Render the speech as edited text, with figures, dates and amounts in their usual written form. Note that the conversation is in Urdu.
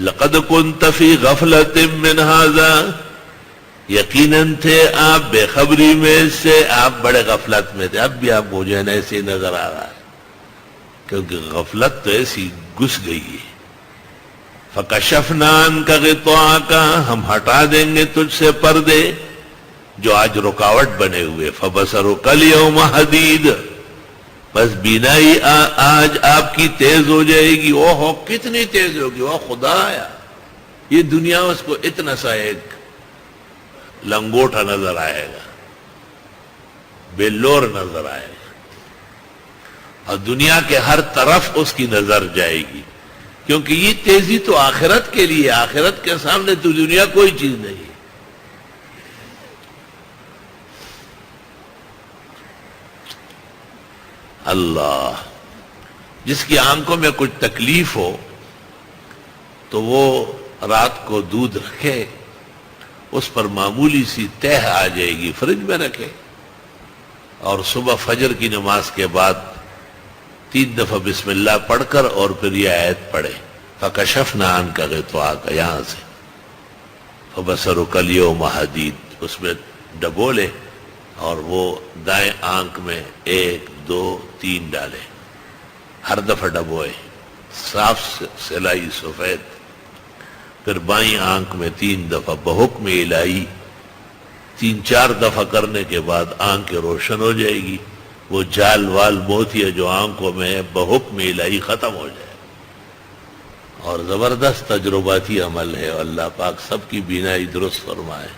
لقد كنت في غفلة من هذا، یقیناً تھے آپ بے خبری میں اس سے، آپ بڑے غفلت میں تھے. اب بھی آپ کو جو ہے نا ایسے ہی نظر آ رہا ہے، کیونکہ غفلت تو ایسی گھس گئی ہے. فَكَشَفْنَا عَنْكَ غِطَاءَكَ، ہم ہٹا دیں گے تجھ سے پردے جو آج رکاوٹ بنے ہوئے. فَبَصَرُكَ الْيَوْمَ حَدِيدٌ، بس بینائی آج آپ کی تیز ہو جائے گی. اوہ کتنی تیز ہوگی، اوہ خدایا، یہ دنیا اس کو اتنا سا ایک لنگوٹا نظر آئے گا، بیلور نظر آئے گا، اور دنیا کے ہر طرف اس کی نظر جائے گی. کیونکہ یہ تیزی تو آخرت کے لیے، آخرت کے سامنے تو دنیا کوئی چیز نہیں. اللہ، جس کی آنکھوں میں کچھ تکلیف ہو تو وہ رات کو دودھ رکھے، اس پر معمولی سی تہ آ جائے گی، فریج میں رکھے، اور صبح فجر کی نماز کے بعد 3 دفعہ بسم اللہ پڑھ کر اور پھر یہ آیت پڑھے. فَكَشَفْنَا عَنْكَ غِطَاءَكَ، یہاں سے فَبَصَرُكَ الْيَوْمَ حَدِيدٌ، اس میں ڈبولے اور وہ دائیں آنکھ میں 1 2 3 ڈالے، ہر دفعہ ڈبوئے، صاف سلائی سفید. پھر بائیں آنکھ میں 3 دفعہ بحکم الہی، 3 4 دفعہ کرنے کے بعد آنکھ روشن ہو جائے گی. وہ جال وال موتیا جو آنکھوں میں ہے بحکم الہی ختم ہو جائے. اور زبردست تجرباتی عمل ہے. اللہ پاک سب کی بینائی درست فرمائے.